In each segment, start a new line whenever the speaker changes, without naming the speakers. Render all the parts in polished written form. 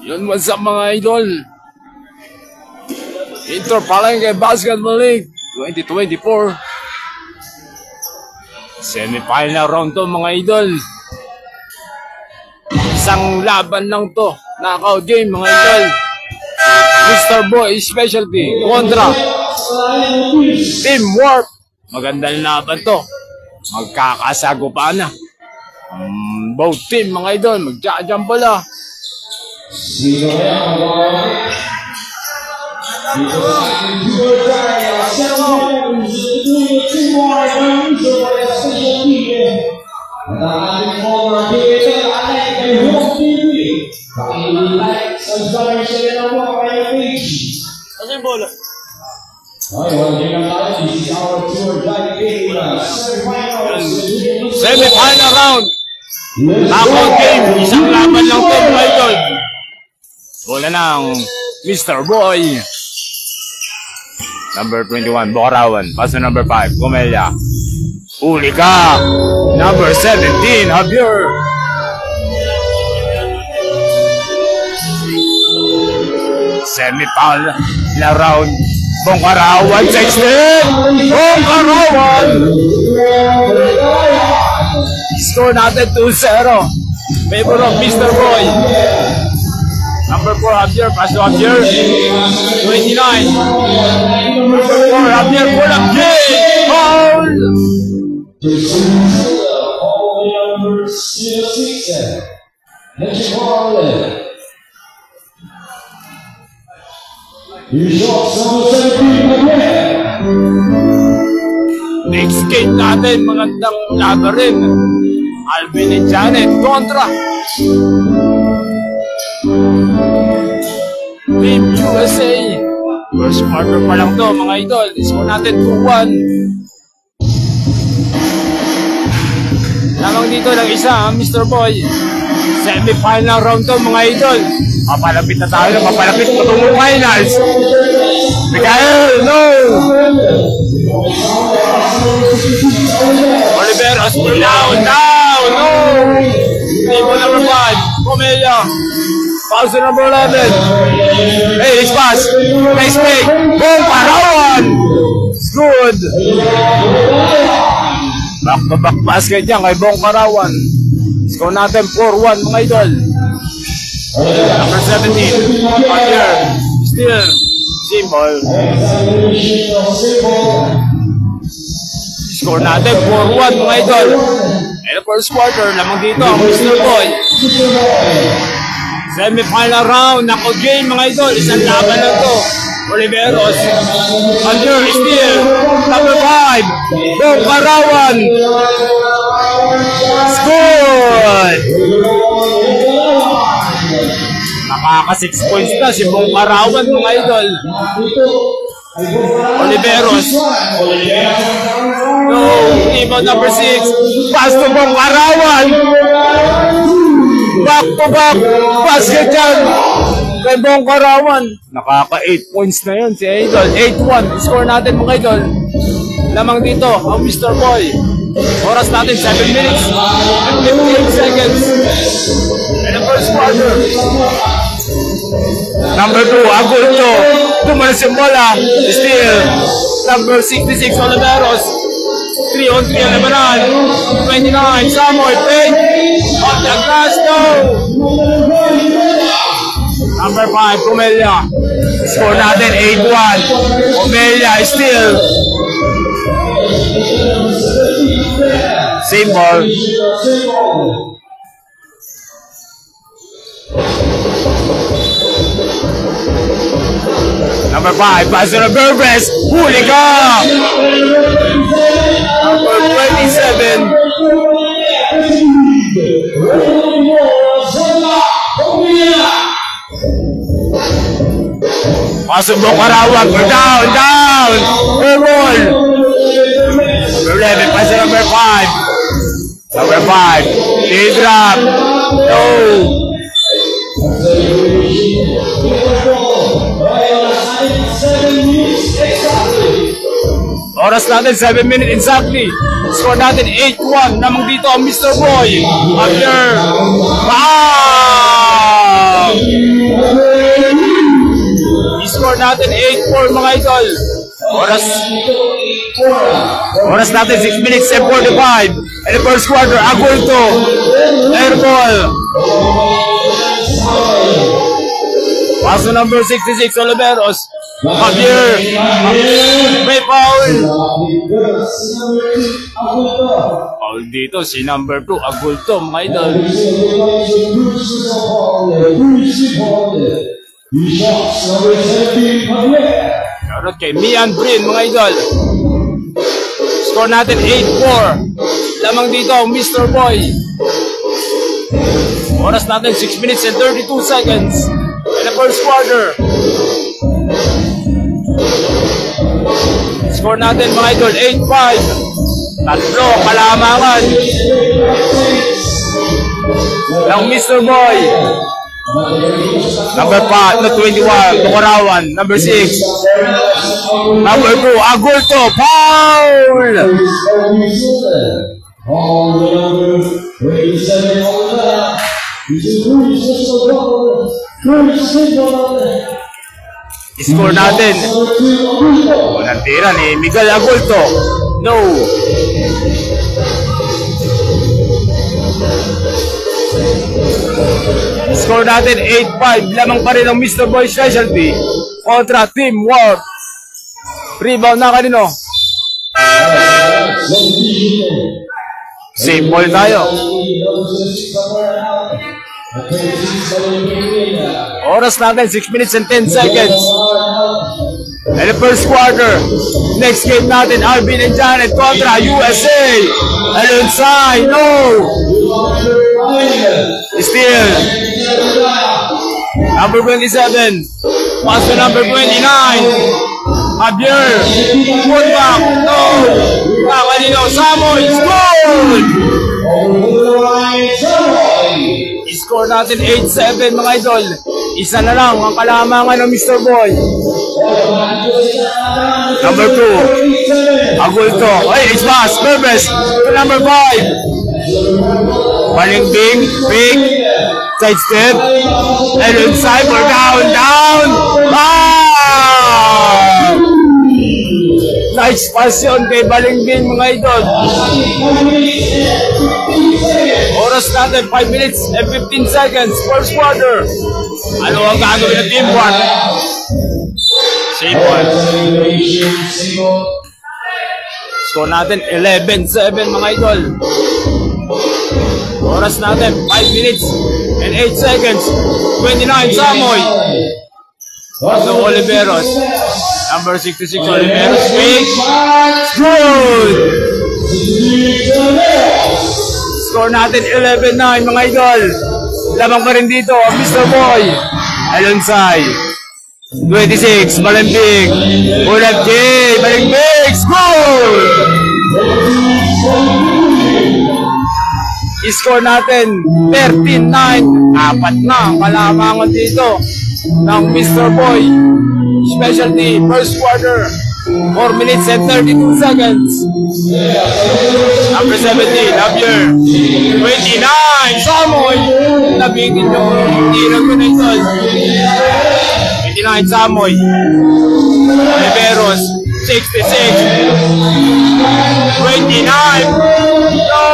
Yun, what's up mga idol? Inter Palengke Basketball League 2024. Semi-final round to mga idol. Isang laban lang to. Knockout game mga idol. Mr. Boy Specialty kontra Teamwork. Magandang laban to. Magkakasagupaan na. Both team mga idol. Magja-jump pala. Semi-final round. Knockout game. Isang laban lang to mga idol. Bola ng Mr. Boy. Number 21, Bocarawan. Paso number 5, Comelia. Uli ka. Number 17, Javier. Semi-final na round. Bocarawan, 16. Bocarawan. Score natin 2-0. Favor of Mr. Boy. Number 4, Javier. Pass to Javier. 29. Number 4, Javier. Pull up. Foul. Next game natin, magandang laban rin. Alvin and Janet kontra Team USA. First quarter pa lang to mga idol. Score natin 2-1. Lamang dito ng isa, Mr. Boy. Semi-final round to mga idol. Papalapit na tayo. Papalapit patungong finals. Miguel, no! Oliveros, down, no! Table number 5, Comelia. Pause number 11. Hey, next pass. Next pick. Boom, Parawan! Good. Back-to-back basket yan kay Bong Parawan. Score natin 4-1 mga idol. Number 17. Javier. Still. Symbol. Score natin 4-1 mga idol. And first quarter lamang dito ang Mr. Boy. Semi-final round. Knockout game mga idol. Isang laban lang to. Oliveros. Under still. Number 5. Bong Parawan. Score. Nakaka 6 points na si Bong Parawan mga idol. Oliveros. No. Rebound number 6. Pass to Bong Parawan. Back to back. Basket yan. Kay Bong Parawan. Nakaka 8 points na yun si idol. 8-1. Score natin mga idol. Lamang dito ang Mr. Boy. Oras natin 7 minutes and 58 seconds. And the first quarter. Number 2, Agulto. Tumalas yung bola. Still. Number 66, Oliveros. 3-on-3 ang labanan. 29, Samoy. Fake. On the glass, no. Number 5, Comelia. Score natin 8-1. Comelia still. Same ball. Number 5, pass to the Berbers. Huli ka! Number 27. Pass to Bocarawan. Down. Fair ball. Number 11, pass to number 5. Number 5, D-drop. No. Oras natin 7 minutes exactly. Score natin 8-1. Namang dito ang Mr. Boy. After mga idol. Oras natin 6 minutes and 45. And the first quarter, Agulto, airball. Paso number 66, Oliveros. Javier, may foul. Foul dito, si number 2, Agulto, mga idol. Shoutout kay Mian Brin, mga idol. Score natin 8-4. Lamang dito, Mr. Boy. Oras natin 6 minutes and 32 seconds. In the first quarter. Score natin, mga idol, 8-5. Tatlo, kalamangan ng Mr. Boy. Number 5, no, 21, Bukarawan. Number 6, number 2, Agulto, foul! Score natin. Unang tira ni Miguel Agulto. No. Score natin 8-5. Lamang pa rin ang Mr. Boy Specialty kontra Team Warp. Rebound na kanino. Same ball tayo. Oras natin 6 minutes and 10 seconds. And the first quarter. Next game natin, Alvin and Janet kontra USA. Alonsay, no. Still number 27, pass to number 29, Javier, put back, no, Kakalino, Samoy, score! I-score natin 8-7, mga idol. Isa na lang ang kalamangan ng Mr. Boy. Number 2, Agulto, ay, it's pass, Berbes, to number 5. Balimbing, big, side step, and inside for down. Nice pass yun kay Balimbing, mga idol. Oras natin, 5 minutes and 15 seconds, first quarter. Ano ang gagawin ng Team Warp? Same one. Score natin, 11-7, mga idol. Oras natin, 5 minutes and 8 seconds. 29, Samoy. Paso Oliveros. Number 66, Oliveros. Big. Good. Score natin, 11-9, mga idol. Lamang pa rin dito, Mr. Boy. Alonsay. 26, Balimbing. Ulap J. Balimbing. Score! I-score natin 13-9. Apat na ang kalamangan dito ng Mr. Boy Specialty. First quarter, 4 minutes and 32 seconds. Number 17, Javier. 29, Samoy. Nabigin yung tira ko na ito. 29, Samoy. Oliveros, 66. 29. No!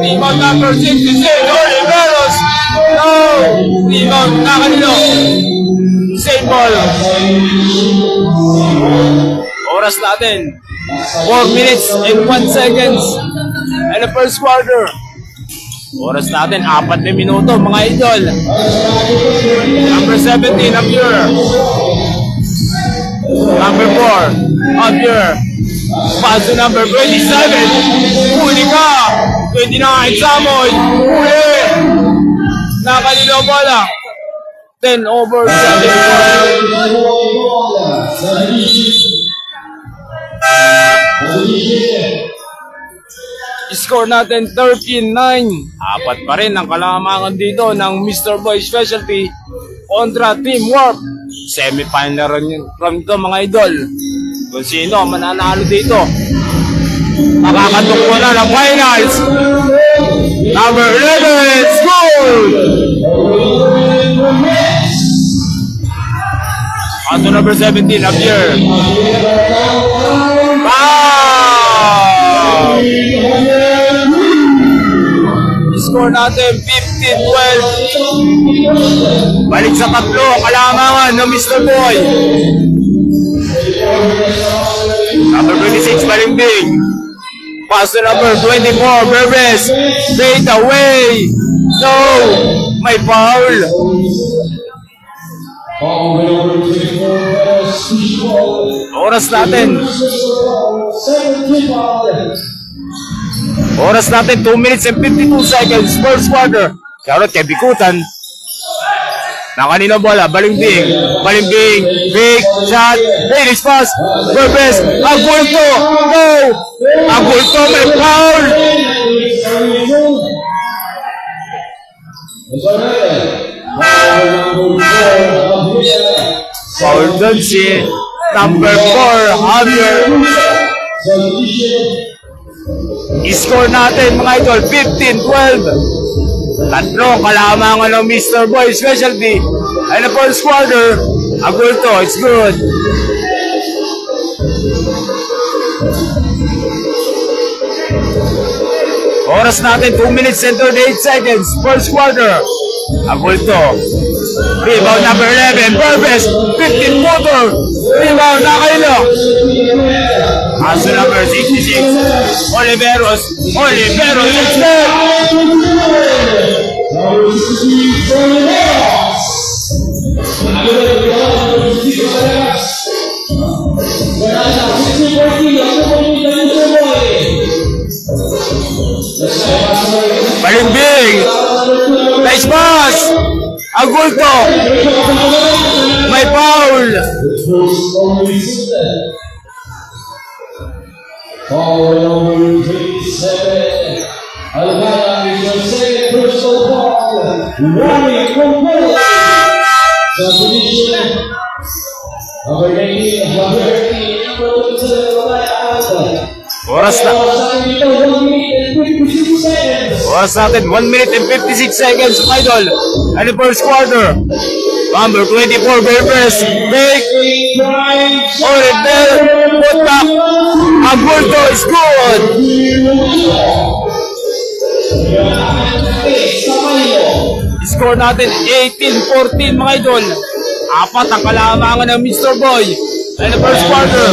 Rebound number 66, Oliveros. No! Rebound na kanino. Same ball. Oras natin, 4 minutes and 1 seconds. And the first quarter. Oras natin, 4 na minuto, mga idol. Number 17, Javier. Number 4, Javier. Paso number 27. Huli ka. 29, Samoy. Huli. Nakalilo bola. 10 over 7. Score natin 13-9. Apat pa rin ang kalamangan dito ng Mr. Boy Specialty kontra Team Warp. Semi-final rin ito, mga idol. Kung sino mananalo dito, makakatukbo na ng finals. Number 11, score! At Paso number 17, Javier. Wow! Score natin 15-12. Balik sa tatlo, kalamangan ng Mr. Boy. Number 26, Balimbing. Pass to number 24, Berbes. Fade away. No, may foul. Oras natin. Oras natin, 2 minutes and 52 seconds. First quarter. Charot kay Bikutan. Na kanina bola, Balimbing. Balimbing, big shot, Felix pass, Berbes, Agulto, no! Agulto, may foul! Foul doon si number 4, Javier. I-score natin mga idol, 15-12. Tatlo, kalamangan ng Mr. Boy specialty. And the first quarter, Agulto, it's good. Oras natin, 2 minutes and 38 seconds. First quarter, Agulto. Rebound number 11, Berbes, 15-footer. Rebound na kayo. Paso number 66, Oliveros, it's there. Balimbing, nice pass. Agulto, may foul.
Foul number 27. Alvara is your second personal foul. Running from goal. Submission. Number 19, number 13, number 27,
Oras natin, 1 minute and 56 seconds, idol. And the first quarter. Number 24, Berbes, break. Oriental, put back. Agulto is good. Score natin 18-14 mga idol. Apat ang kalamangan ng Mr. Boy. And the first quarter.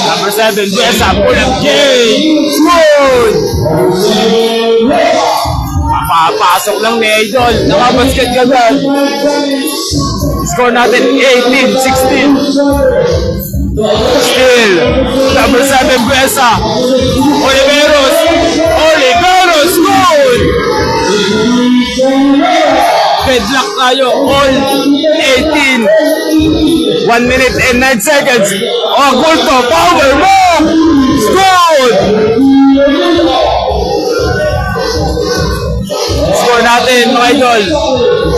Number 7, Buesa, pull up J. Good. Papasok lang ni Idol. Nakabasket ka dyan. Score natin 18-16. Still, number 7, Buesa. Oliveros, good! Pedlock tayo, all 18. 1 minute and 9 seconds. Agulto, power move! Good! Score natin, mga idol.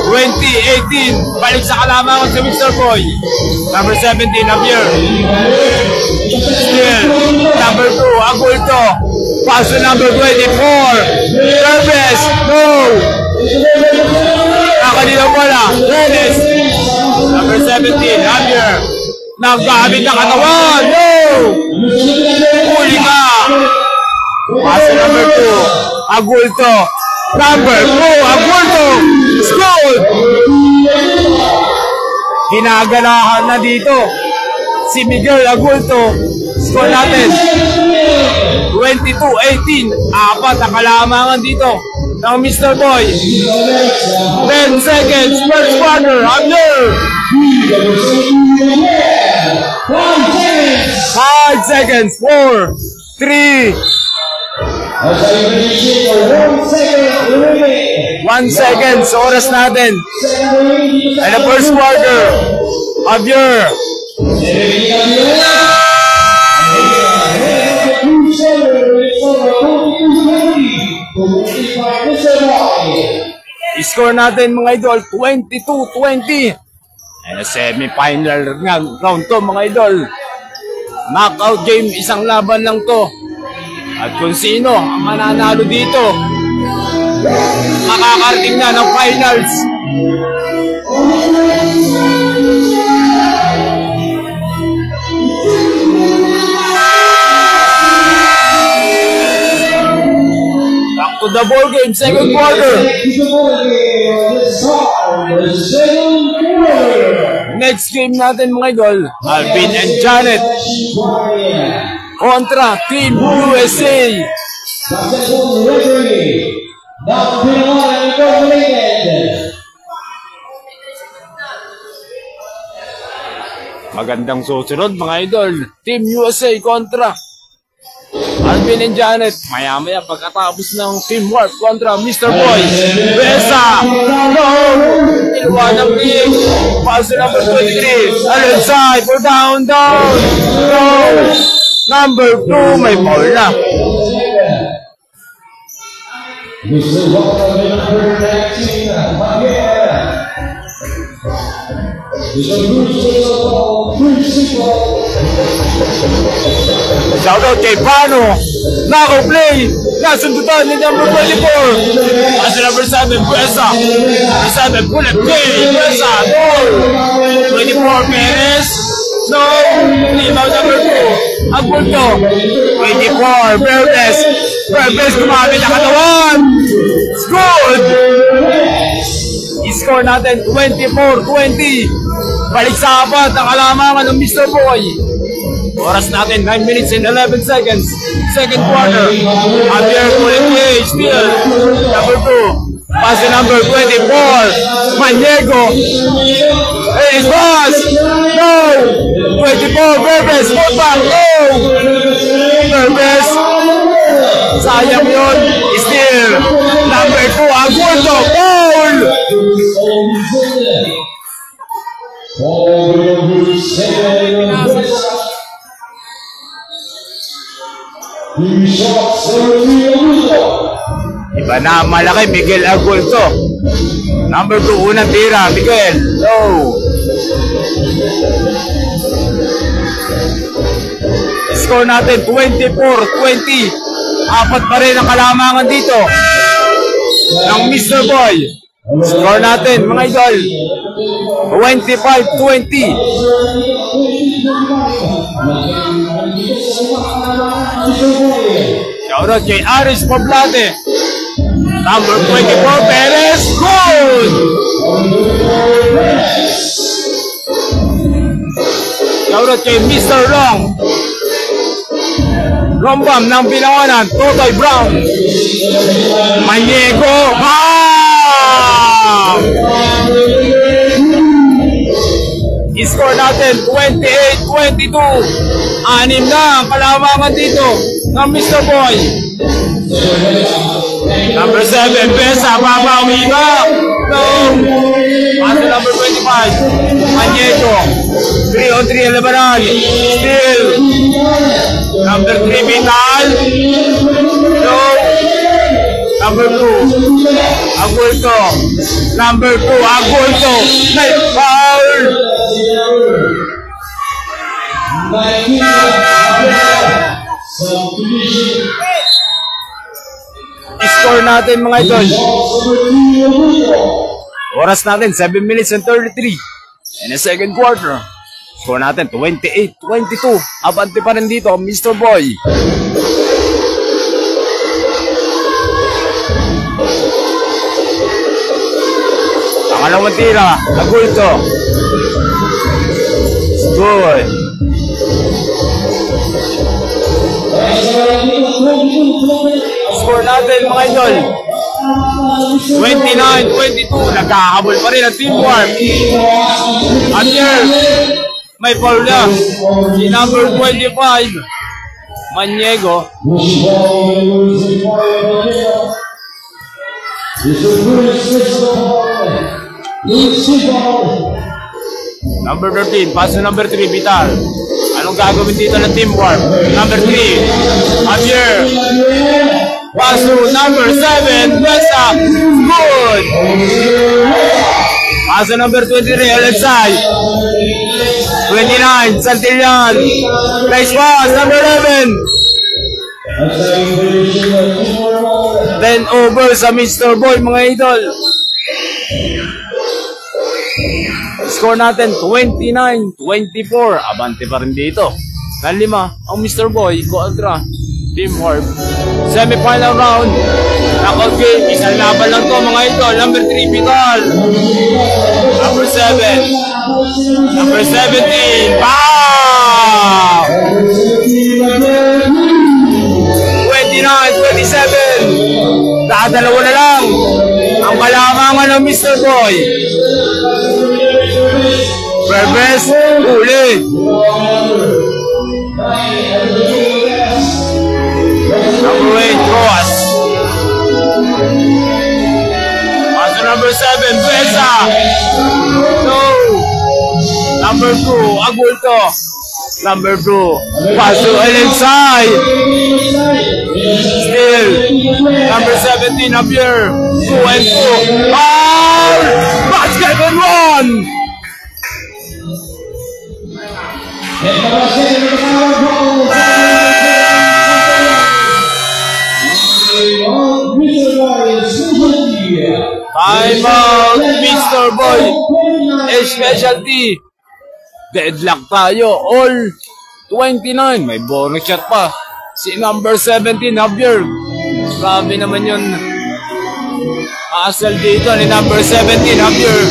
20-18. Balik sa kalamangan sa Mr. Boy. Number 17, Javier. Still, number 2, Agulto. Pass to number 24. Berbes, no! Nakanila bola, Renes. Number 17, Javier. Nagkahabit na katawan, no! Huli ka! Pass to number 2, Agulto. Number 2, Agulto. Score! Ginagalahan na dito si Miguel Agulto. Score natin 22-18. Apat ang kalamangan dito ng Mr. Boy. 10 seconds, first quarter, under 5 seconds, 4, 3, 1 second, oras natin. And the first quarter, Javier. I-score natin mga idol, 22-20. And a semi-final round to mga idol. Knockout game, isang laban lang to. At kung sino ang mananalo dito, makakarating na ng finals. to the ball game, second quarter. Next game natin mga idol, Alvin and Janet kontra Team USA. Magandang susunod mga idol, Team USA kontra Alvin and Janet. Maya-maya pagkatapos ng teamwork kontra Mr. Boy. Besa! No! Ilwa ng team. Pass number 23. Alensay for down. No! Number 2. May foul na. Shoutout kay Pano. Nako-play. Nasundutan ni number 24. As number 7, Besa. 7, bullet play. Besa. Goal. 24, Perez. No. Rebound number 2. Ang punto. 24, Verdes. Verdes kumamit ang katawan. It's good. I-score natin 24-20. Balik sa apat ang kalamangan ng Mr. Boy. Oras natin 9 minutes and 11 seconds. Second quarter. Javier Colette still. Number 2. Pass to number 24. Maniego. Hey, pass. No. 24. Verbes. Put back. No. Verbes. Sayang yun. Still. Number 2. Agudo. Foul. Iba na malaki, Miguel Agulto. Number 2, unang tira, Miguel. Low. Score natin 24-20. Apat pa rin ang kalamangan dito ng Mr. Boy. Score natin mga idol 25-20. Shoutout kay Aris Poblate. Number 24, Perez. Good! Shoutout kay Mr. Long. Rombam ng Pinawanan, Totoy Brown. Maniego. I-score natin 28-22. Anim na ang kalamangan dito ng Mr. Boy. Number 7, Besa, babawi ka. No. Pass to number 25, Maniego. 3-on-3 Lebanon. Still. Number 3, Vital. No. Number 2, Agulto. Number 2, Agulto. Foul. I-score natin mga idol. Oras natin 7 minutes and 33 in the second quarter. Score natin 28-22. Abante pa rin dito Mr. Boy. Pangalawang tira, Agulto. Good. Score natin mga idol 29-22. Nagkakabol pa rin ang teamwork. At here, may foul na si number 25, Maniego. Number 13, pass to number 3, Vital. Anong gagawin dito ng teamwork? Number 3, Javier. Pass to number 7, Besa. Good. Pass to number 23, Alexay. 29, Santillan. Nice pass, number 11. Then over sa Mr. Boy mga idol. Score natin 29-24. Abante pa rin dito. Nalima ang Mr. Boy kontra Team Harp. Semi-final round. Knockout game. Isang laban lang to mga idol. Number 3, Vital. Number 7. Number 17. Pow! 29, 27. Dadalawa na lang. Ang kalamangan ng Mr. Boy. Pervez, huli. Number 8, Roas. Paso number 7, Besa. No. Number 2, Agulto. Number 2, Paso Alensay. Still. Number 17, Javier. 2 and 2. Foul! Basket and one! Time out, Mr. Boy. Specialty. Deadlock tayo. All 29. May bonus shot pa. Si number 17, Javier. Grabe naman yun. Asal dito ni number 17, Javier.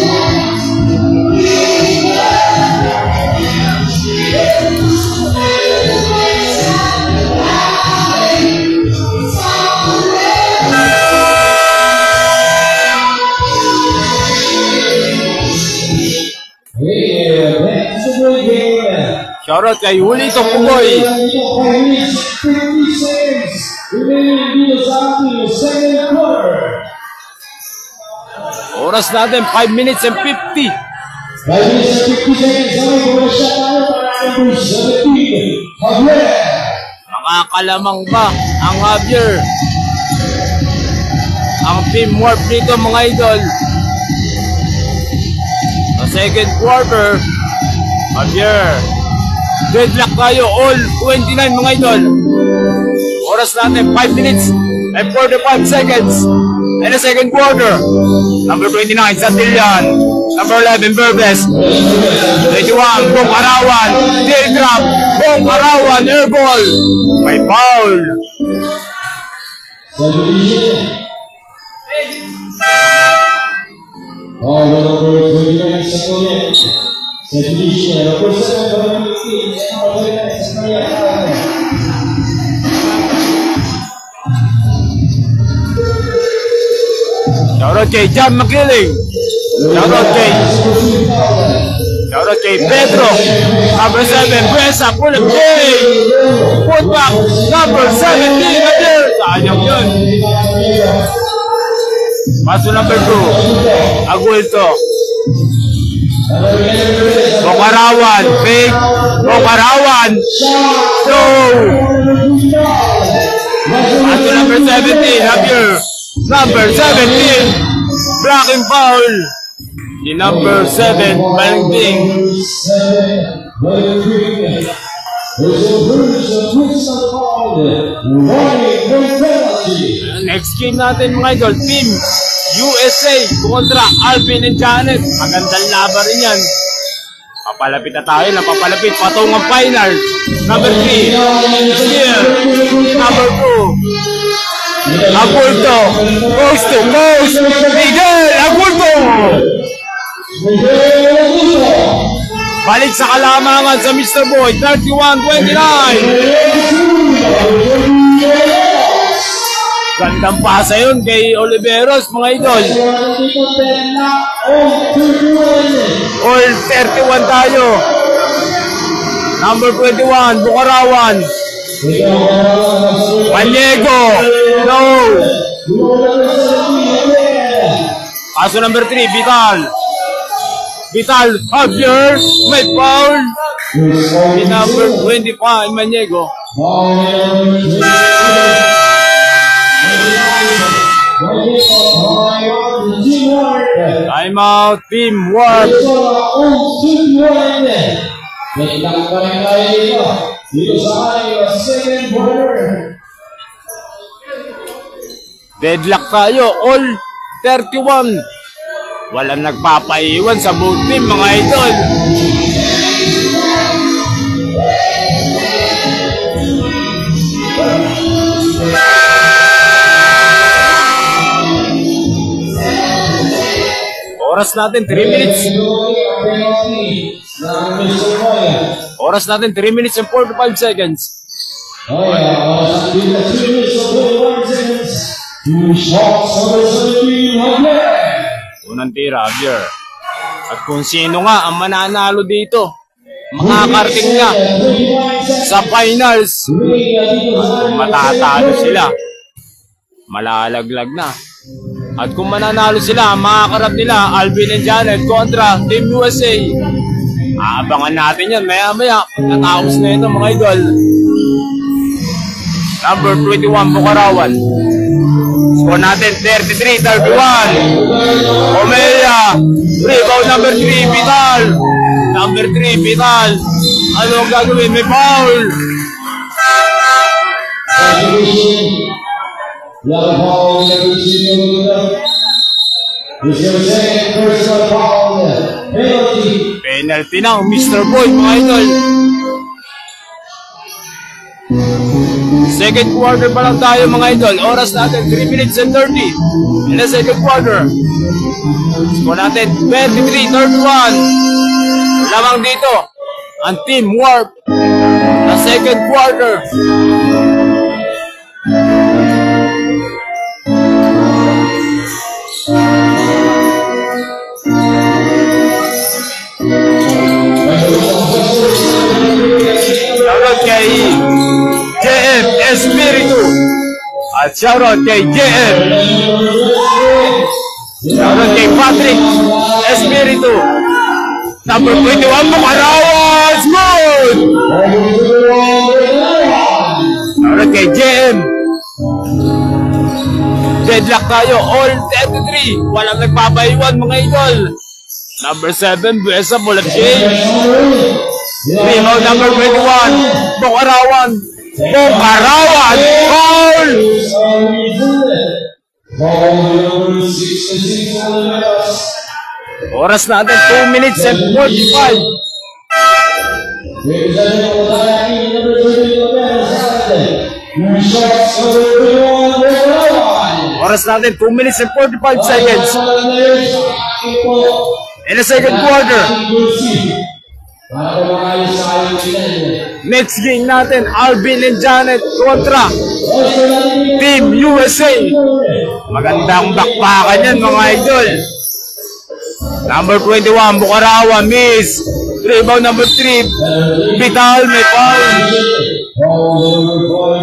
Shoutout kay Huli Tokuboy. Oras natin 5 minutes and 50.
5 minutes and 50 seconds.
Makakalamang ba ang Javier? Ang teamwork dito mga idol. Sa second quarter, Javier. Deadlock tayo, all 29 mga idol. Oras natin 5 minutes and 45 seconds. In the second quarter, number 29, Santillan. Number 11, Pervez. 21, Bong Arawan. Tail drop, Bong Arawan, air ball. May foul.
Number 29, Santillan. Number 7,
Shoutout kay Jam Makiling. Shoutout kay Pedro. Number 7, Besa, pull up play. Put back, number 17, Nadir. Sayang yun. Paso number 2, Agulto. Bokarawan, fake. Bokarawan. No. Paso number 17, Javier. Number 17, blocking foul. Di number 7, Valentin. Next game natin mga idol, Team USA kontra Alvin and Janet. Magandang laban rin yan. Papalapit na tayo, napapalapit patungong final. Number 3, here. Number 2, Agulto, coast to coast, Miguel Agulto! Balik sa kalamangan sa Mr. Boy, 31-29. Gandang pasa yun kay Oliveros, mga idol. All 31 tayo. Number 21, Bukarawan. Panyego, no. Paso number 3, Vital. Vital, Javier, may foul. Number 25, Panyego. Time out, teamwork. Deadlock tayo, all 31. Walang nagpapaiwan sa both team, mga idol. Oras natin 3 minutes. Oras natin 3 minutes and 45 seconds. Unang tira, Javier. At kung sino nga ang mananalo dito, makakarating na sa finals. At kung matatalo sila, malalaglag na. At kung mananalo sila, makakarap nila Alvin and Janet kontra Team USA. Aabangan natin yan maya-maya. Natapos na ito mga idol. Number 21, Bukarawan. Score natin 33-31. Omelia. Rebound number 3, Vital. Number 3, Vital. Ano ang gagawin? May foul. Penalty na ang Mr. Boy mga idol. Second quarter pa lang tayo mga idol. Oras natin 3 minutes and 30 in the second quarter. Score natin 23-31. Lamang dito ang Team Warp na second quarter. Shoutout kay JM Espiritu at shoutout kay JM. Shoutout kay Patrick Espiritu. Number 21 Bukarawan. Good! Shoutout kay JM. Deadlock tayo. All 33. Walang nagpapaiwan mga idol. Number 7 Buesa Bulachin. Rebound number 21, Bukarawan. Bukarawan! Foul! Oras natin 2 minutes and 45. Oras natin 2 minutes and 45 seconds. In the second quarter. Next game natin, Alvin and Janet kontra Team USA. Magandang bakbakan yan mga idol. Number 21, Bukarawan, miss. Rebound number 3, Vital, may foul.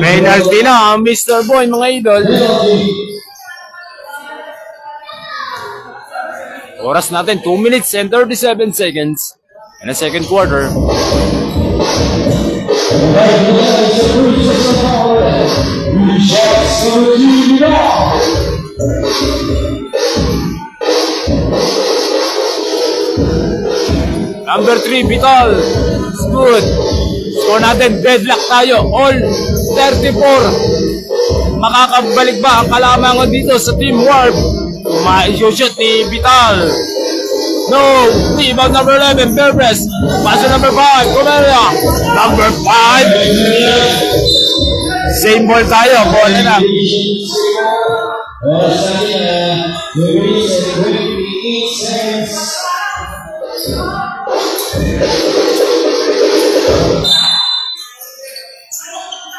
Penalty na ang Mr. Boy mga idol. Oras natin, 2 minutes and 37 seconds. In the second quarter. Number 3, Vital. It's good. Score natin, deadlock tayo. All 34. Makakabalik ba ang kalamangan dito sa Team Warp? Ma-shoot ni Vital. No, rebound number 11, Berbres. Pass number 5, Comelia. Number 5. Same ball tayo, ball na.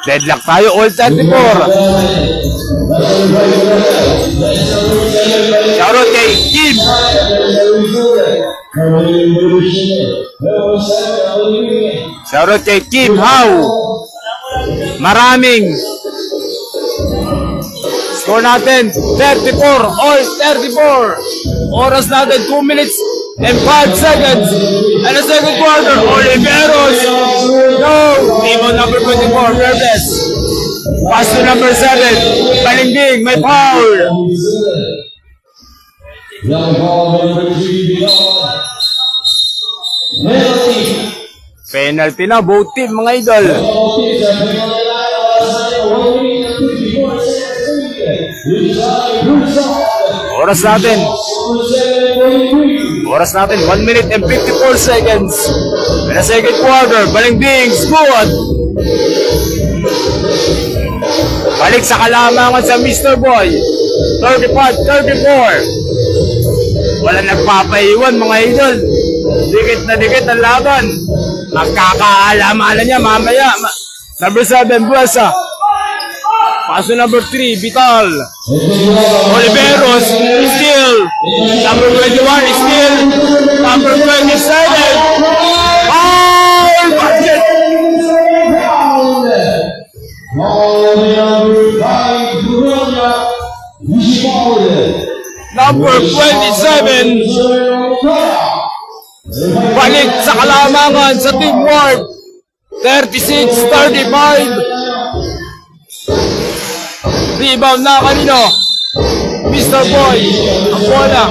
Deadlock tayo, all 34. Shoutout kay Kim. Shoutout kay Kim How. Maraming. Score natin 34, all 34. Oras natin 2 minutes and 5 seconds. And the second quarter, Oliveros. No. Rebound number 24, Verdes. Pass to number 7, Balimbing, may foul. Penalty na, both team mga idol. Oras natin 1 minute and 54 seconds. In the second quarter, Balimbing, squad. Balik sa kalamangan sa Mr. Boy. 35-34. Wala nagpapaiwan mga idol. Dikit na dikit ang laban. Magkakaalaman niya mamaya. Number 7, Buesa. Paso number 3, Vital. Oliveros, still. Number 21, still. Number 27. Foul! Basket! Number 27. Balik sa kalamangan sa Team Warp. 36-35. Rebound na kanino? Mr. Boy. Ang bola.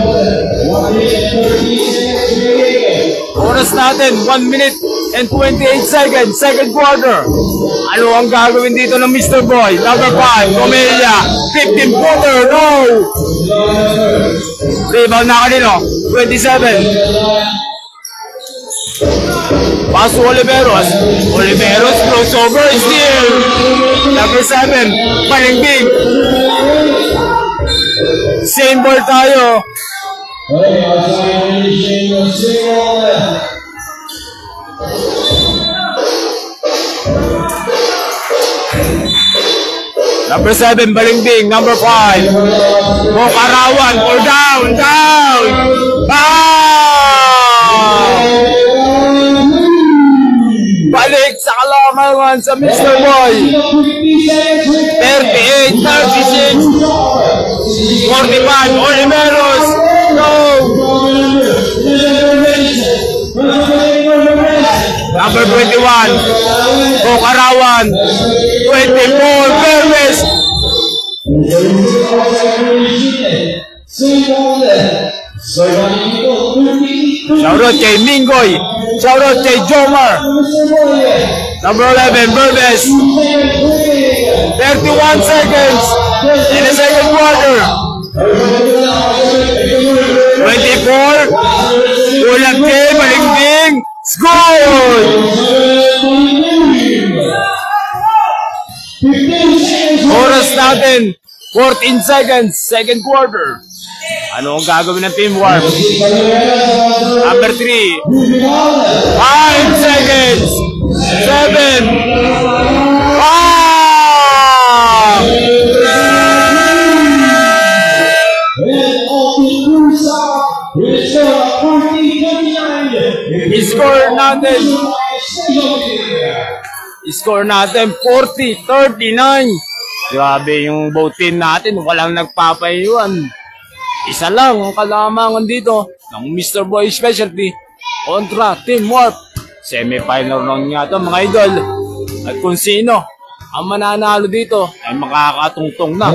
Oras natin, 1 minute and 28 seconds. Second quarter. Ano ang gagawin dito ng Mr. Boy? Number 5, Comelia. 15-footer. No! Rebound na kanino? 27. Paso Oliveros. Oliveros crossover steal. Number 7, Palingbing. Same ball tayo. Number 7, Balingbing. Number 5, Bokarawan. Or down. Balik sa kalamangan sa Mr. Boy. 38-36. 45, Oliveros. No. Number 21, Bokarawan. 24, Vermes. Shoutout kay Mingoy. Shoutout kay Jomar. Number 11, Vermes. 31 seconds in the second quarter. 24. Ulang kay Balingbing. Score! Oras natin, 14 seconds, second quarter. Ano ang gagawin ng Team Warp? Number 3. 5 seconds. 7. 5. Score natin 40-39. Grabe yung both team natin, walang nagpapaiwan. Isa lang ang kalamangan dito ng Mr. Boy Specialty kontra Team Warp. Semi-final round nga ito mga idol. At kung sino ang mananalo dito ay makakatungtong na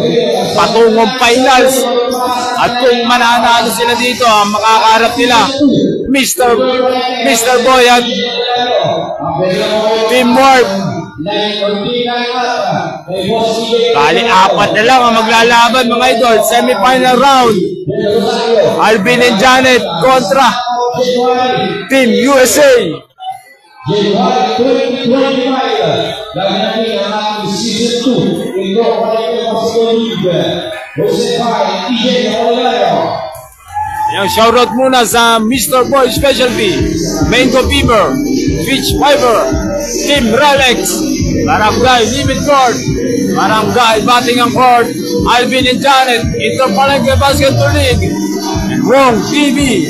patungong finals. At kung mananalo sila dito, ang makakaharap nila Mr. Boy at Team Warp. Bali, 4 na lang ang maglalaban mga idol. Semi-final round. Alvin and Janet kontra Team USA. Yung shoutout muna sa Mr. Boy Specialty, Mango Fever, Beach Fiber, Team Ralex, Barangay Limit Court, Barangay Batingang Court, Alvin and Janet, Interpalengke Basketball League, and Wrong TV.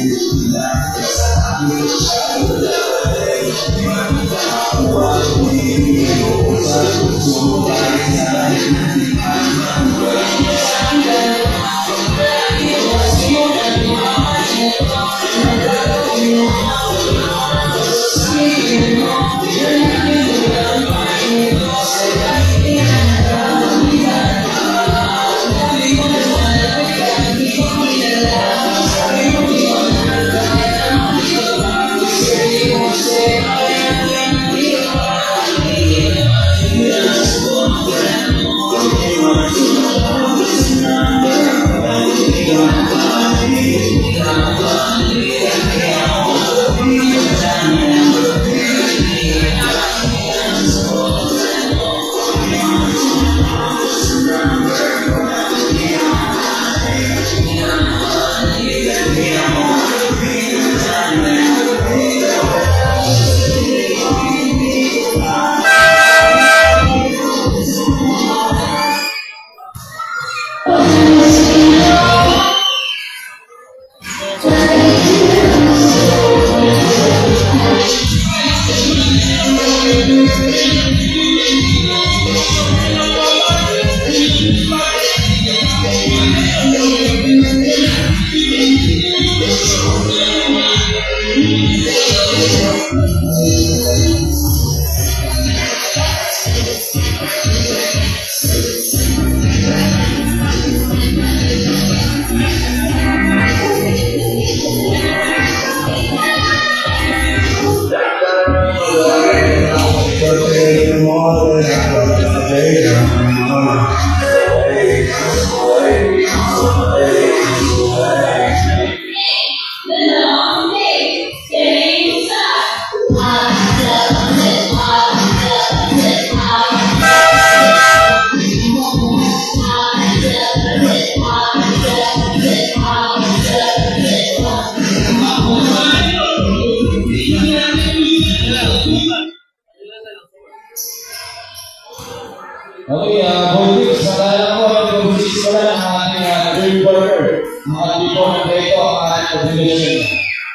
Okay, Boltix, pagkala ko, Boltix pala ng ating dream burger. Mga tipo ng dito at combination.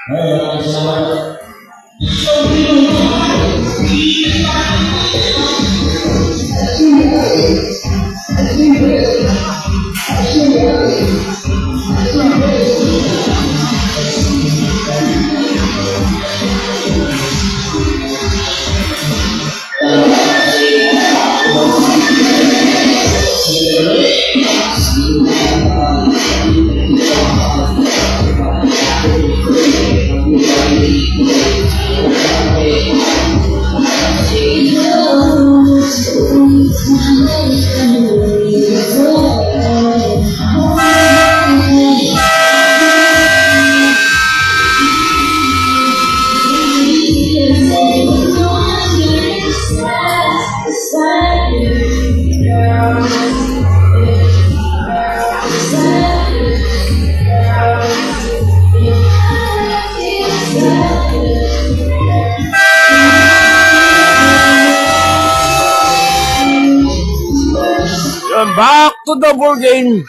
Ngayon, maraming salamat.
Back to the ball game.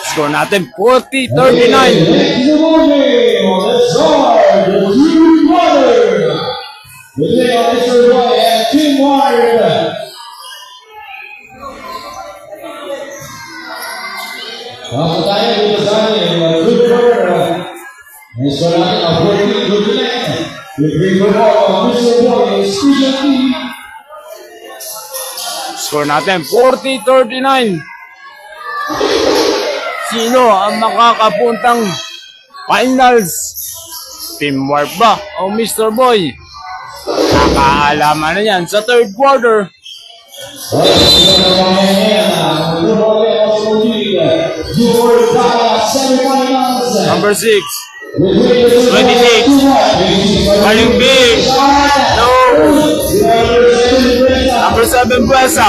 Score natin 40-39.
Let's start the third quarter. With Mr. Boy and Team Wire. Bago tayo dito sa ating third quarter. Score natin ang 40-39. With Mr. Boy and Special Team.
Score natin 40-39. Sino ang makakapuntang finals? Team Warp ba o Mr. Boy? Nakaalaman na yan sa third quarter. Number 6, 26, Kaling Big, no. Number 7, Buesa.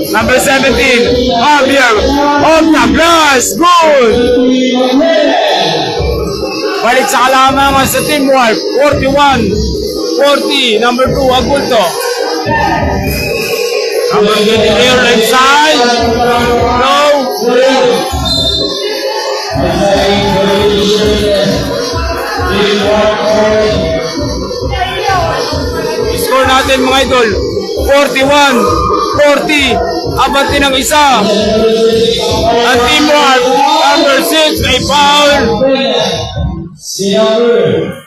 Number 17, Javier, off the glass, good! Balik sa kalamangan sa Team Warp, 41-40, number 2, Agulto. Number 23, right side, no. Score natin mga idol, 41-40, abante ng isa. Ang Team Warp, number 6, ay foul.
Si number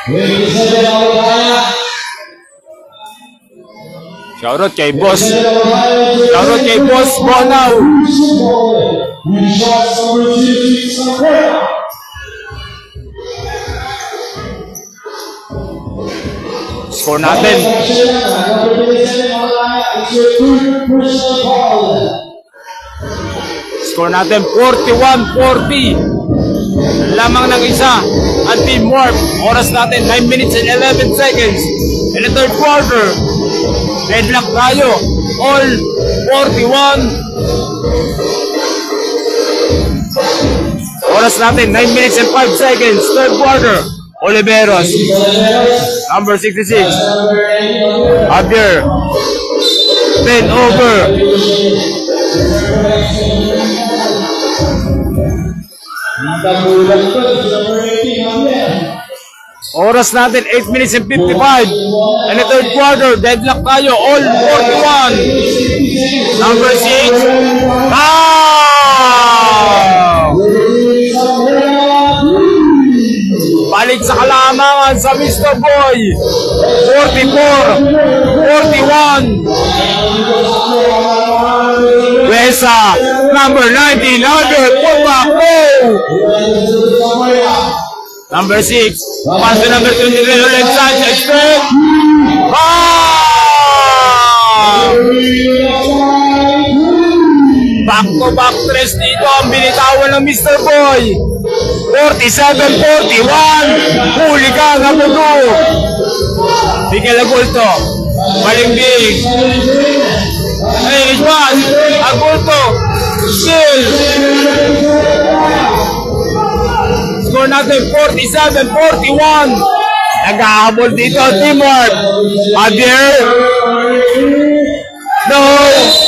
27 ako kaya.
Shoutout kay Boss. Shoutout kay Boss Bonaw. Score natin. Score natin 41-40. Lamang ng isa ang Team Warp. Oras natin 9 minutes and 11 seconds. In the third quarter, deadlock tayo. All 41. Oras natin 9 minutes and 5 seconds. Third quarter, Oliveros. Number 66. Javier. 10 over. Oras natin 8 minutes and 55. And the third quarter, deadlock tayo. All 41. Number 6. Wow! balik sa kalamangan sa Mr. Boy. 44, 41. Wesa, number 19, pull back, go! Number 6, pass to number 23, left side, extend. Back-to-back tres dito ang binitawan ng Mr. Boy. 47-41. Huli ka, Nabudu. Miguel Agulto. Balimbing. Hey, Isman. Agulto. Still. Score natin 47-41. Nag-ahabol dito, teamwork. Javier. No,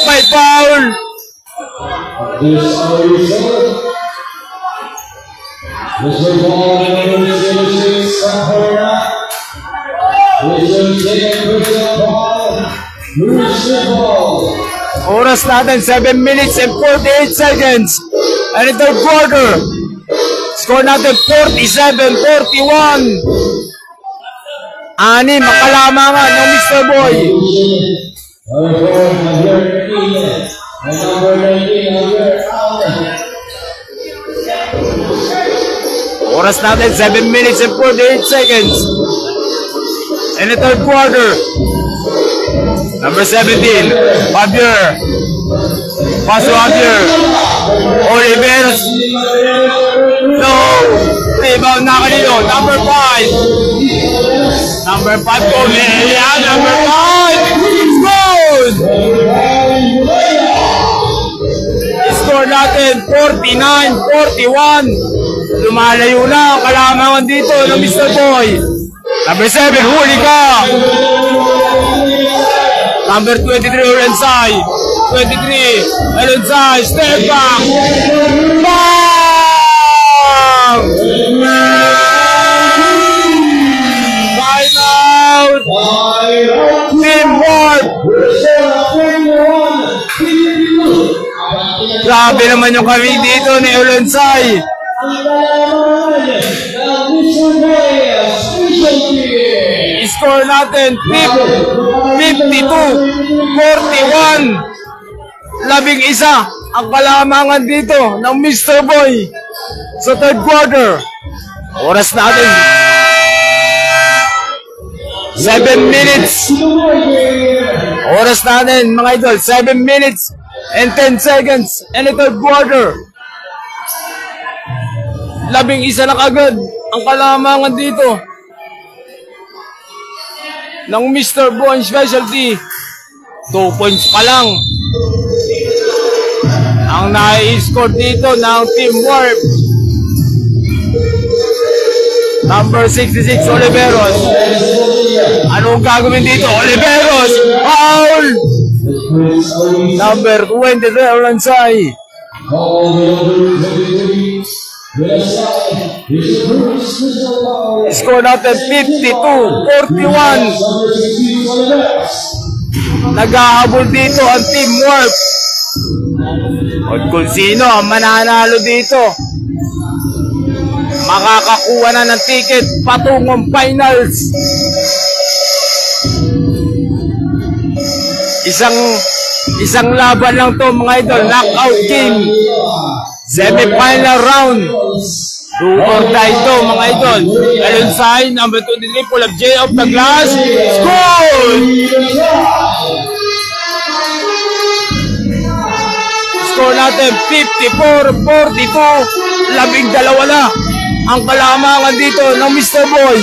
may foul.
This is ball number 66, Sahara. This is ball.
Oras natin, 7 minutes and 48 seconds. And in third quarter, score natin 47-41. Anim ang kalamangan ng Mr. Boy. Oras natin, 7 minutes and 48 seconds. In the third quarter, number 17, Javier. Paso Javier. Oliveros. No. Rebound na kanino. Number 5. Number 5, Comelia. Number 5. Good. Score natin, 49-41. Lumalayo na ang kalamangan dito ng Mr. Boy. Number 7, huli ka. Number 23, Olensay. 23, Olensay. Step back. Bang! Time out. Teamwork. Grabe naman yung kami dito ni Olensay. Score natin 52-41. 11 ang kalamangan dito ng Mr. Boy sa third quarter. Oras natin 7 minutes. Oras natin mga idol, 7 minutes and 10 seconds in the third quarter. 11 lang agad ang kalamangan dito ng Mr. Boy Specialty. 2 points pa lang ang nai-score dito ng Team Warp. Number 66, Oliveros. Anong gagawin dito? Oliveros! Foul! Number 23, Olansay. Score natin 52-41. Nag-ahabol dito ang Teamwork. At kung sino ang mananalo dito, makakakuha na ng ticket patungong finals. Isang laban lang to mga idol, knockout game. Semi-final round. Do or die to mga idol. Olensay, number 23, pull up J of the glass. Score! Score natin 54-42. 12 na ang kalamangan dito ng Mr. Boy.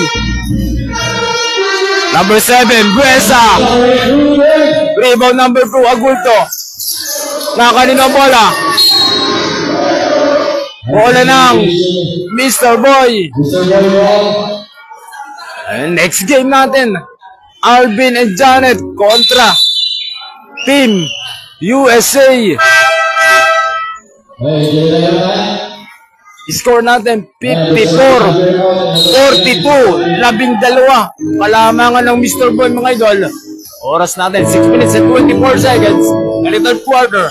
Number 7, Buesa. Rebound number 2, Agulto. Nakanino bola. Bola ng Mr. Boy. And next game natin, Alvin and Janet kontra Team USA. Score natin 54-42. 12 kalamangan ng Mr. Boy mga idol. Oras natin 6 minutes and 24 seconds. And the third quarter.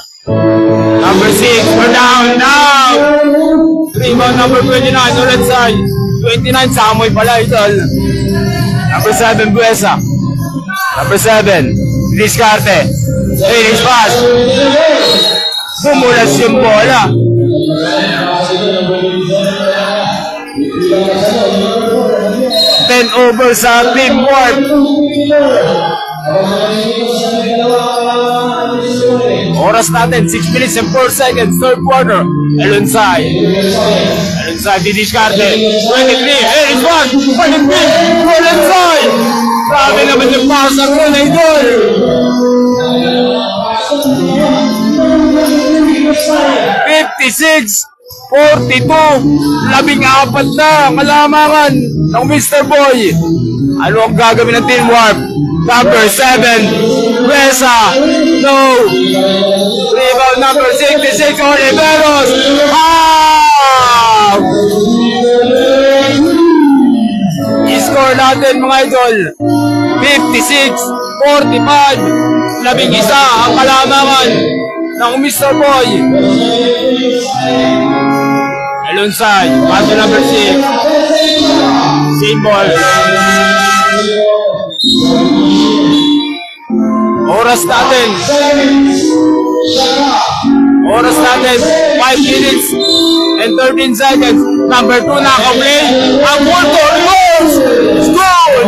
Number 6, we're down now. Rebound number 29, Olensay. 29, Samoy pala, idol. Number 7, Buesa. Number 7, Discarte. Finish pass. Bumulas yung bola. 10 over sa Team Warp. Oras natin, 6 minutes and 4 seconds, third quarter. Elonsay, Didiscarte, 23, Eric Juan, 23, Elonsay. Grabe naman yung pasang yun, idol. 56-42, 14 na kalamangan ng Mr. Boy. Ano ang gagawin ng Team Warp? Number 7, Buesa, no. Rebound number 66, Oliveros. I-score natin mga idol, 56-45, 11 ang kalamangan ng Mr. Boy. Elonsay, paso number 6, same ball. Oras natin 5 minutes and 13 seconds. Number 2 naka-play ang Multo Rose. Score!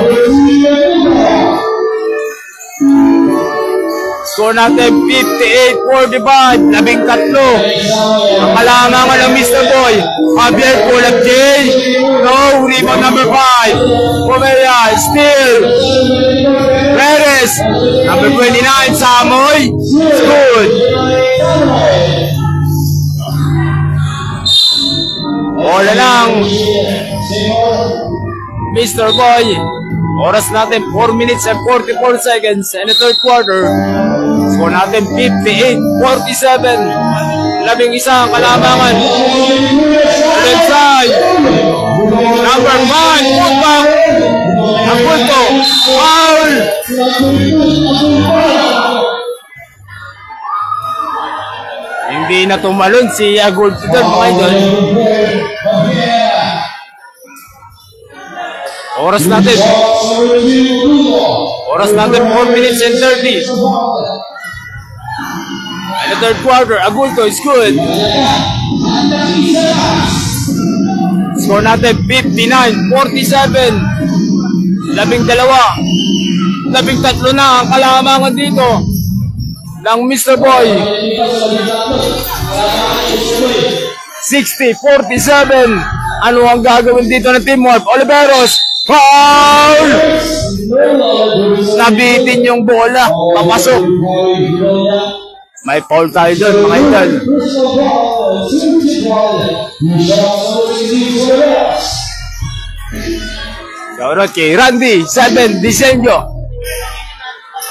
Score natin 58-45, 13 ang kalamangan ng Mr. Boy. Javier Pulap J, no. Rebound number 5, Pomea, steal. Perez, number 29, Samoy, good. Bola lang Mr. Boy. Oras natin 4 minutes and 44 seconds in the third quarter. Score natin 58-47, 11 ang kalamangan. Left side, number 5, putback ang Multo, foul. Hindi na tumalon si Agul Tudor, mga idol. Oras natin 4 minutes and 30. In the third quarter, Agulto is good. Score natin 59-47, 12 na ang kalamangan dito ng Mr. Boy. 60-47, ano ang gagawin dito ng Team Warp? Oliveros, foul! Nabitin yung bola, papasok. May foul tayo doon, mga idol. Shoutout kay Randy 7 Disenyo.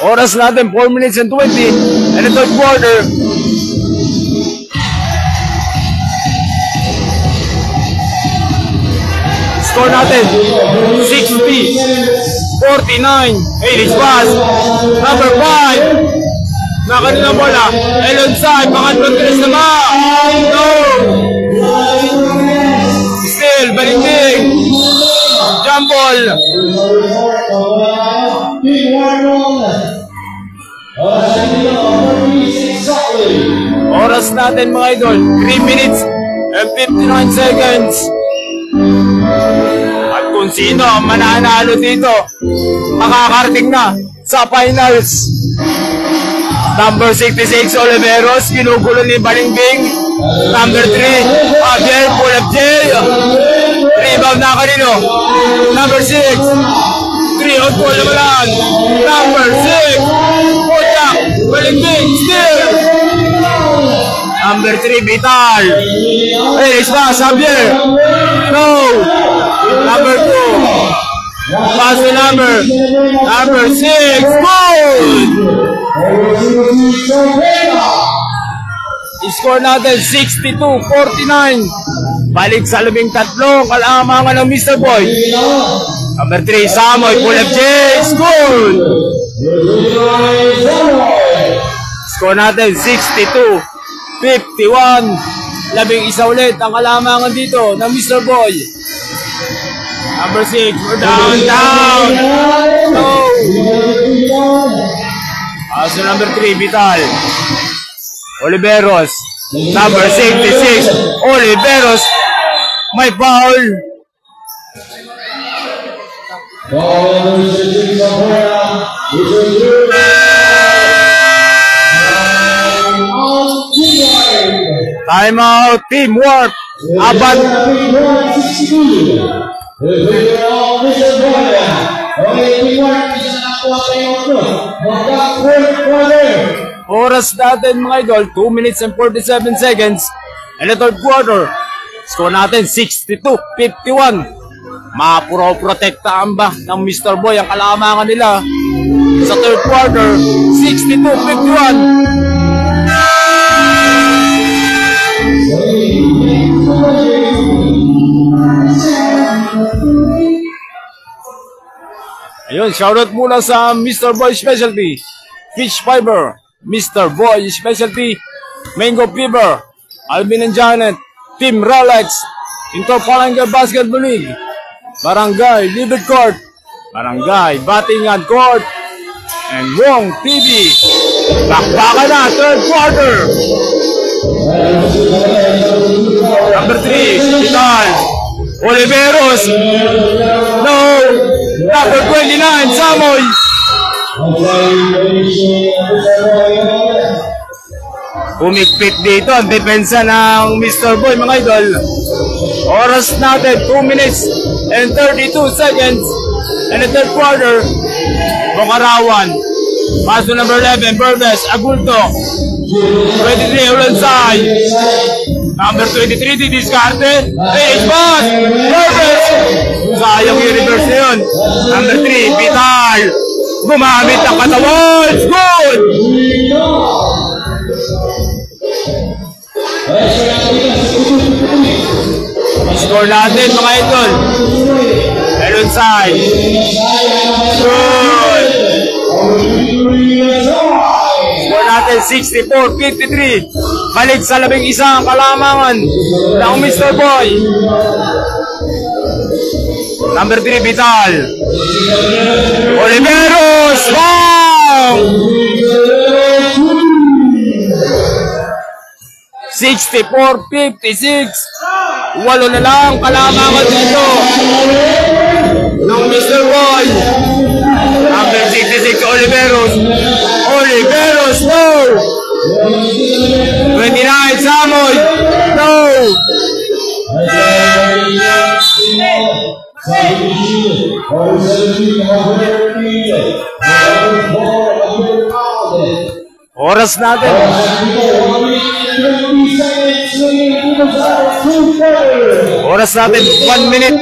Oras natin 4 minutes and 20 and the third quarter. Score natin 60-49. Hey, pass number 5 na kanina bola. Elonsay, pangatlong tres na ba? No! Still, baliking. Jump ball. Oras natin mga idol, 3 minutes and 59 seconds. At kung sino ang mananalo dito, makakarating na sa finals. Number 66, Oliveros, ginugulo ni Balingbing. Number 3, Javier Pulap J. Rebound na kanino. Number 6, 3 on 4 naman. Number 6, Putak, Balingbing, steal. Number 3, Vital. Hey, isma, Javier. No. Number 2. Pass the number 6, good! I-score natin 62-49. Balik sa 13, kalamangan ng Mr. Boy. Number 3, Samoy, Pulap J, good! Score natin 62-51. 11 ulit ang kalamangan dito ng Mr. Boy. Number 6, we're down. No. So number 3, Vital. Oliveros. Number 66, Oliveros. May foul. Time out, teamwork. Apat. Oras natin mga idol, 2 minutes and 47 seconds. And the third quarter, score natin 62-51. Mapuro-protektaan ba ng Mr. Boy ang kalamangan nila sa third quarter, 62-51. Ayun, shoutout muna sa Mr. Boy Specialty, Fish Fiber, Mr. Boy Specialty, Mango Fever, Alvin and Janet, Team Rolex, Interpalanga Basketball League, Barangay Livid Court, Barangay Batingan Court, and Wong TV. Bakbakan na, third quarter. Number 3, Vital. Oliveros. No. Number 29, Samoy. Umikpit dito ang depensa ng Mr. Boy mga idol. Oras natin 2 minutes and 32 seconds and the third quarter. Bokarawan. Paso number 11, Burbes, Agulto. 23, Ulansay. Number 23, Didiscarte. H-Bot. Burbes. Sayang yung reverse na yun. Number 3, Vital. Gumamit ang katawan. Good! Score natin mga idol. Ulansay. Good! Score natin 64-53. Balik sa 11 ang kalamangan ng Mr. Boy. Number 3, Vital. Oliveros. Wow! 64-56. Walo na lang kalamangan dito ng Mr. Boy. Number 66, Oliveros. Oliveros, no! 29, Samoy. No! Oras natin. Oras natin 1 minute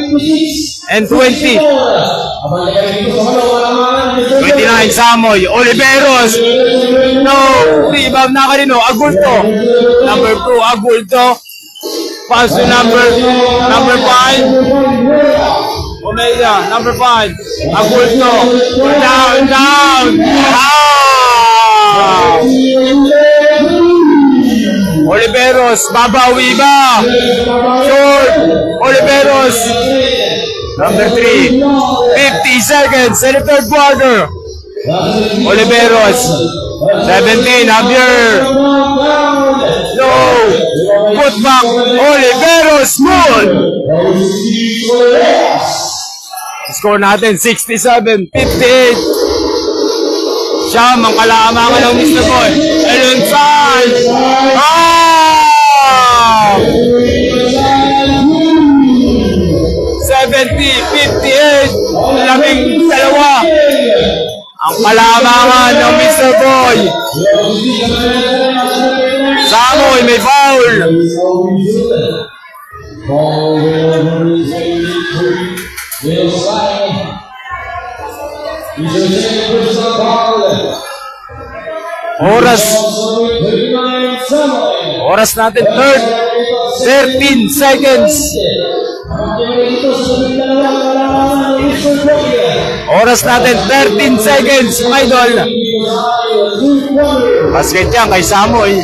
and 20. 29, Samoy. Oliveros. No! Rebound na kanino. Agulto. Number 2, Agulto. Pass to number 5. Omega, number 5. Agulto. Down. Oliveros, babawi ba? Short. Oliveros. Number 3. 50 seconds in the third quarter. Oliveros. 17, Javier. No. Put back. Oliveros. Good. Score natin 67-58. Siyam ang kalamangan ng Mr. Boy. Ulansay. 70-58. 12 ang kalamangan ng Mr. Boy. Samoy, may foul. Oras natin 13 seconds. Oras natin 13 seconds, mga idol. Basket yan kay Samoy.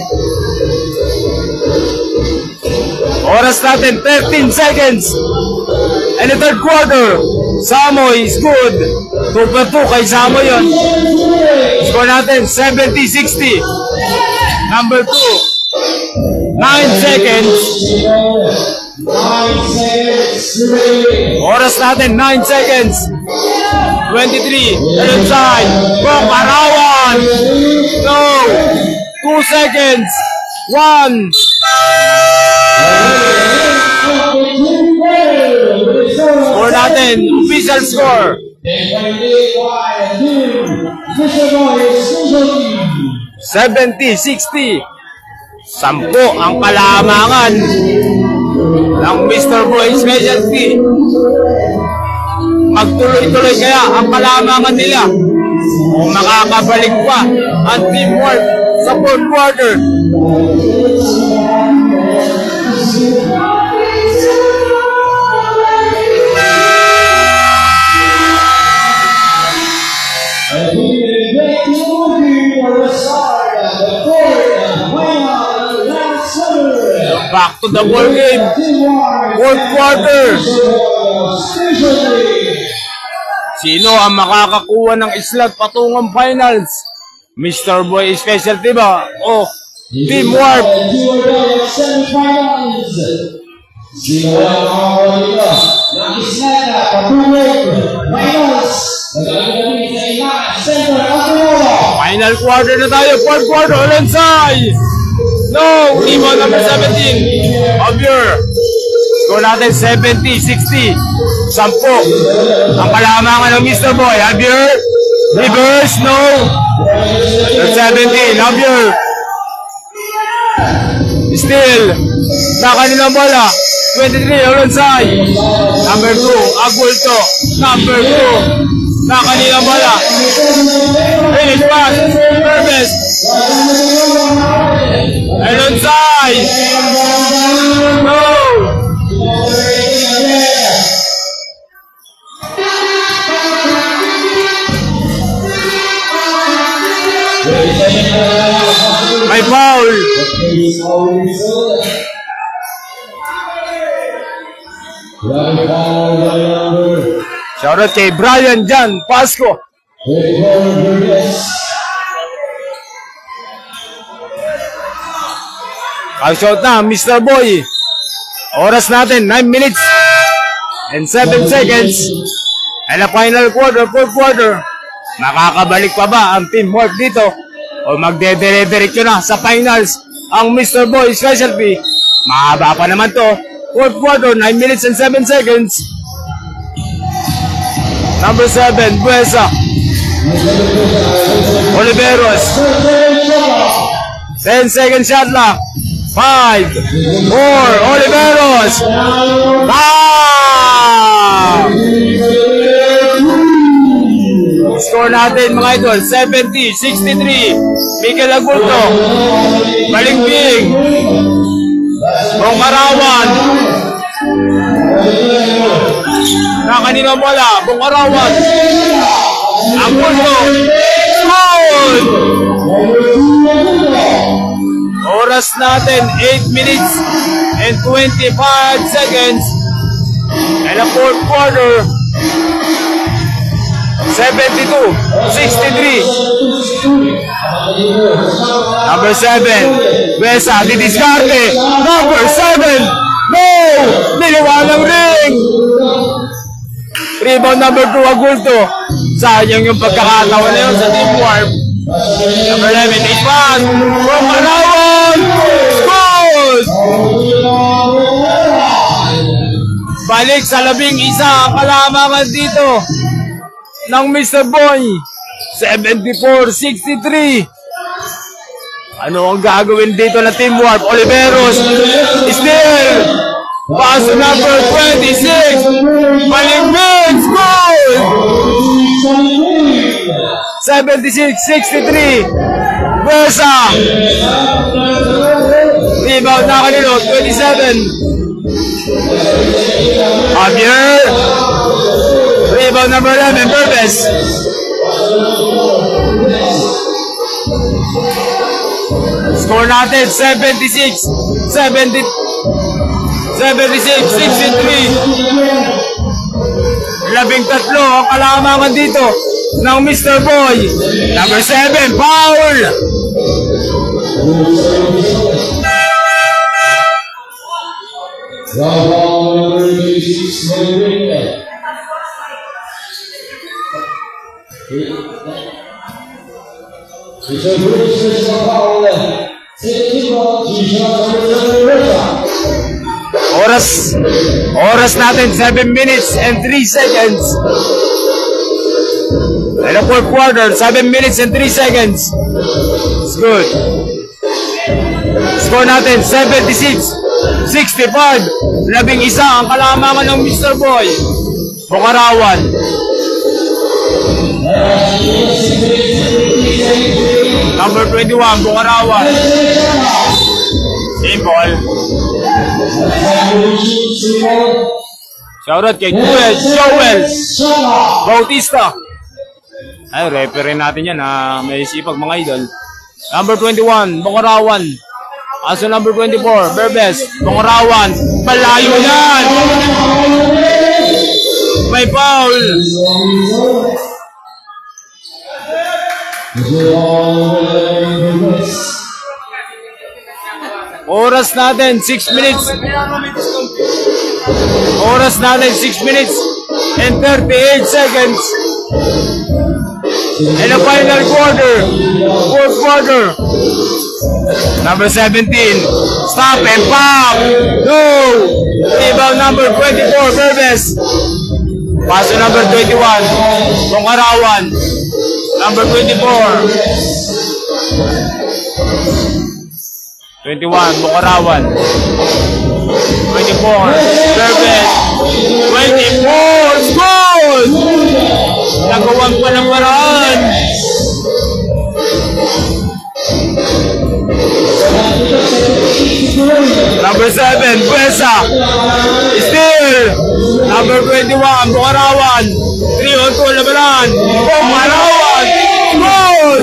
Oras natin 13 seconds And the third quarter, Samoy is good. 2-2 kay Samoy yun. Score natin, 70-60. Number 2. 9 seconds. Oras natin, 9 seconds. 23. Left side. From Arawan. No. 2 seconds. 1. Score natin. Official score. 70-60. 10 ang kalamangan ng Mr. Boy Specialty. Magtuloy-tuloy kaya ang kalamangan nila o makakabalik pa ang teamwork sa fourth quarter. Back to the ball game. Fourth quarter. Sino ang makakakuha ng slot patungong finals? Mr. Boy Specialty ba? O Team Warp?
Sino ang makakakuha dito ng slot na patungong finals?
Final quarter na tayo. Fourth quarter. Olansay. No! Rebound number 17. Javier. Score natin 70-60. 10. Ang kalamangan ng Mr. Boy. Javier. Reverse. No. 17. Javier. Still. Nakanilang bola. 23. Olansay. Number 2. Agulto. Number 2. Nakanilang bola. Finish pass. Perfect. Olansay. No. May foul. Shoutout kay Brian Jan Pasco. Out na, Mr. Boy. Oras natin, 9 minutes and 7 seconds. And the final quarter, fourth quarter. Makakabalik pa ba ang Team Warp dito? O magdediretso na sa finals ang Mr. Boy Specialty? Mahaba pa naman to. Fourth quarter, 9 minutes and 7 seconds. Number 7, Buesa. Oliveros. 10 second shot clock. 5, 4, Oliveros. Score natin mga idol, 70-63. Miguel Agulto. Balimbing. Bongarawan. Nakanina bola, Bongarawan. Agulto. Goal! Oras natin, 8 minutes and 25 seconds. And the fourth quarter, 72-63. Number 7, Besa, didiskarte. Number 7, no! Niliwanang ring! Rebound number 2, Agulto. Sayang yung pagkakatawa na yun sa Team Warp. Number 11, Ispan. From Arawan. Scores! Balik sa 11 ang kalamangan dito ng Mr. Boy. 74-63. Ano ang gagawin dito na Team Warp? Oliveros. Still. Pass number 26. Balimbing. Scores! 76-63. Besa. Rebound na kanino. 27. Javier. Rebound number 11. Purpose. Score natin 76-63. 13 ang kalamangan dito ng Mr. Boy. Number 7, foul! Oras natin 7 minutes and 3 seconds. And the fourth quarter, 7 minutes and 3 seconds. It's good. Score natin 76-65. 11 ang kalamangan ng Mr. Boy. Bungarawan. Number 21, Bungarawan. Simple. Shoutout kay Joel Bautista. Ay, referee natin yan ha. May sipag mga idol. Number 21, Bungarawan. Aso number 24, Berbes, Bungarawan. Malayo yan! May foul! Oras natin 6 minutes. Oras natin 6 minutes and 38 seconds. And the final quarter, fourth quarter. Number 17, stop and pop. No! Rebound number 24, Berbes. Paso number 21, Bungarawan. Number 24. 21, Bungarawan. 24, Berbes. 24, score! Nagawan pa ng paraan. Number 7, Buesa. Still. Number 21, Bungarawan. 3-on-2 labanan. Bungarawan. Goal!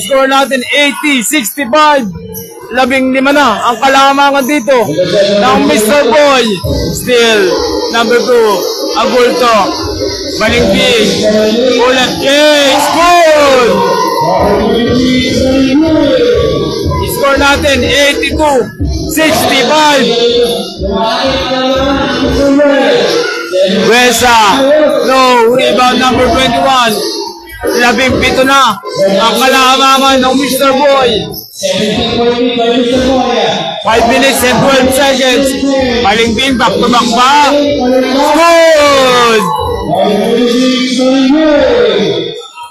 Score natin 80-65. 15 na ang kalamangan dito ng Mr. Boy. Still. Number 2, Agulto. Balingping. Ulat case. Goal! Score natin 82-65. Buesa. No. Rebound number 21. 17 na ang kalamangan ng Mr. Boy. 5 minutes and 12 seconds. Balingping, back to back ba? Good!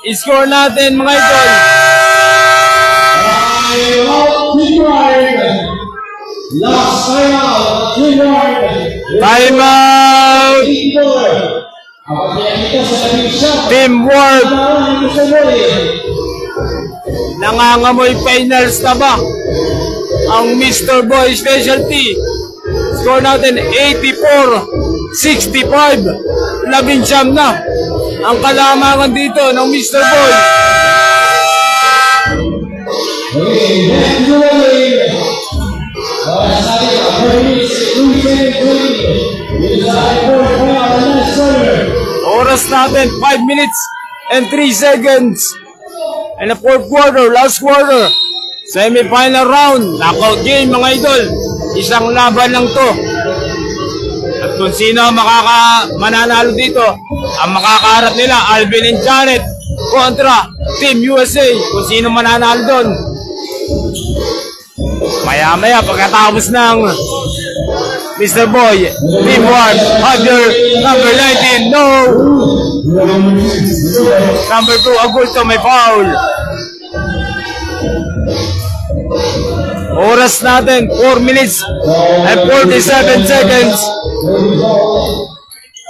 I-score natin mga idol. Time out! Teamwork! Nangangamoy finals na ba ang Mr. Boy Specialty? Score natin 84-65. 19 na ang kalamangan dito ng Mr. Boy. Oras natin 5 minutes and 3 seconds. And the fourth quarter, last quarter, semi-final round, knockout game mga idol. Isang laban lang to. At kung sino ang mananalo dito, ang makakaharap nila, Alvin and Janet kontra Team USA. Kung sino mananalo doon. Maya-maya pagkatapos ng Mr. Boy, Team 1, Hunter, number 19, no! Number 2, Agulto, may foul. Oras natin, 4 minutes and 47 seconds.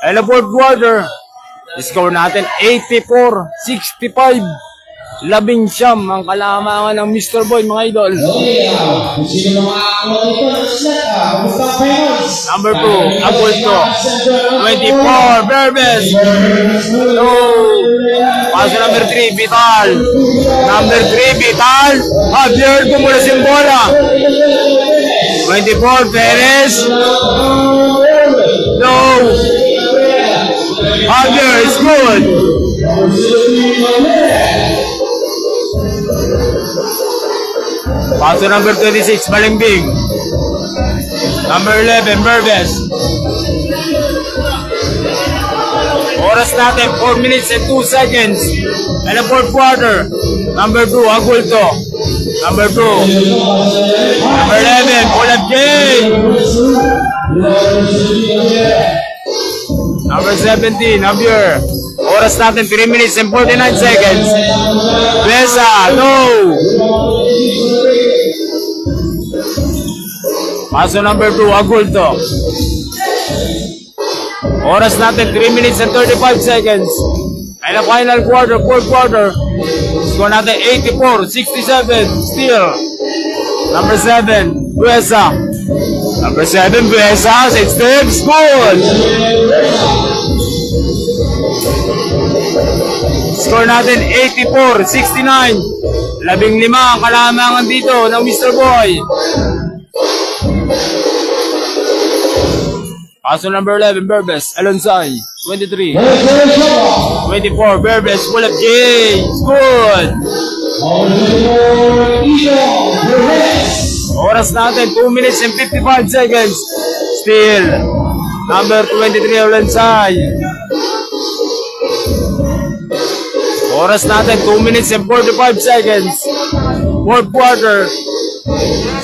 And the fourth quarter, score natin 84-65. 19 ang kalamangan ng Mr. Boy mga idol. Number 2, Agulto. 24, Berbes. No. Paso number 3, Vital. Number 3, Vital. Javier, kumula si bola. 24, Perez. No. Javier is good. Paso number 26, Balimbing. Number 11, Merves. Oras natin, 4 minutes and 2 seconds. And the fourth quarter. Number 2, Agulto. Number 2. Number 11, Olaf J. Number 17, Javier. Oras natin, 3 minutes and 49 seconds. Besa, no. Paso number 2, Agulto. Oras natin, 3 minutes and 35 seconds. And the final quarter, fourth quarter. Score natin, 84-67. Still. Number 7, Buesa. Number 7, Buesa. 6 tips. Good. Score natin, 84-69. 15 ang kalamangan dito ng Mr. Boy. Paso number 11, Berbes, Alonsay, 23. 24, Berbes, full of J. Good. Oras natin, 2 minutes and 55 seconds. Still. Number 23, Alonsay. Oras natin, 2 minutes and 45 seconds. Fourth quarter.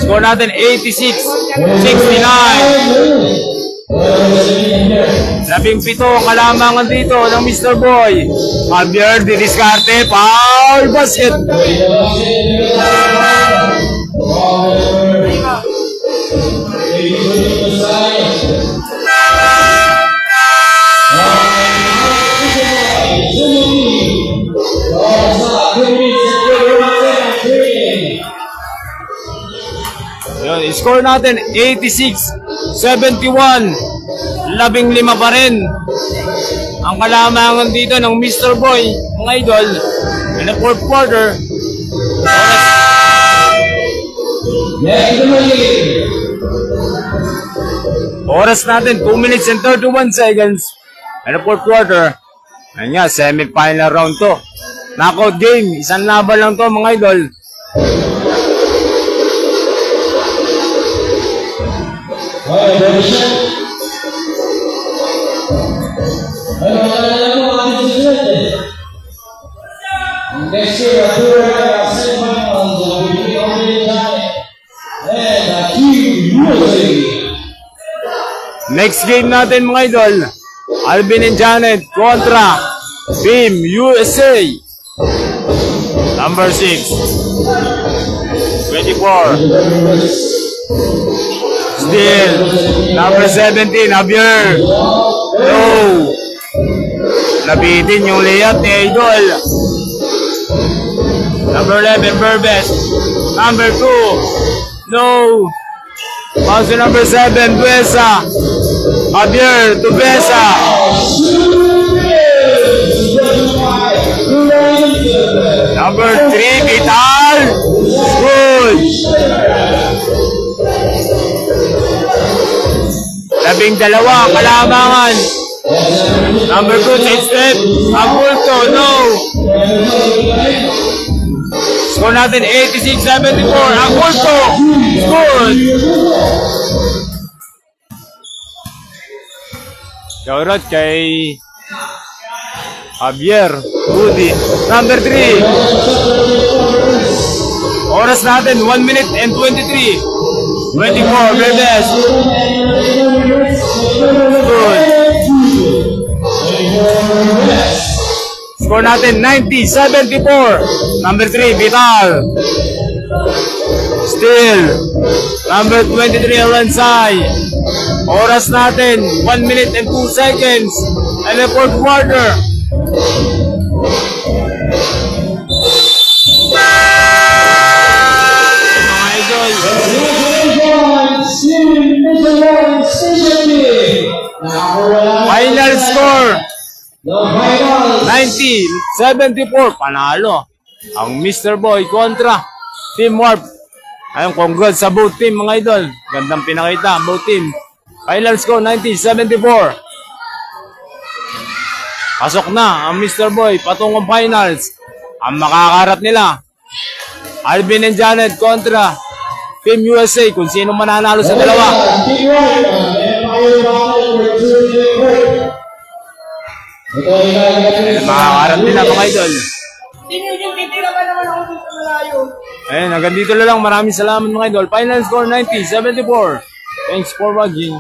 Score natin, 86-69. 17 ang kalamangan dito ng Mr. Boy. Javier, didiskarte, foul basket. Yun, score natin 86-71. 15 pa rin ang kalamangan dito ng Mr. Boy, mga idol. In the fourth quarter. Oras natin 2 minutes and 31 seconds. In the fourth quarter. Ayan nga, semi-final round to. Knockout game. Isang laban lang to, mga idol. Next game natin, mga idol, Alvin and Janet kontra Team USA. Number 6, 24. Still, number 17, Javier. No. Labitin yung layup ni Idol. Number 11, Berbes. Number 2, no. Paso number 7, Buesa. Javier to Buesa. Number 3, Vital. Good. 12 kalamangan. Number 2, change step. Agulto, no. Score natin 86-74. Agulto. Good. Shoutout kay Javier Rudy. Number 3. Oras natin 1 minute and 23. 24. Berbes. Good. Score natin 90-74. Number 3, Vital. Still. Number 23, Alansay. Oras natin 1 minute and 2 seconds. And the fourth quarter. Final score 90-74. Panalo ang Mr. Boy kontra Team Warp. Ayun, congrats sa both team mga idol. Gandang pinakita, both team. Final score 90-74. Pasok na ang Mr. Boy patungong finals. Ang makakaharap nila, Alvin and Janet kontra Team USA, kung sino mananalo sa dalawa. Makakaharap nila mga idol. Ayun, hanggang dito na lang. Maraming salamat mga idol. Final score 90-74. Thanks for watching.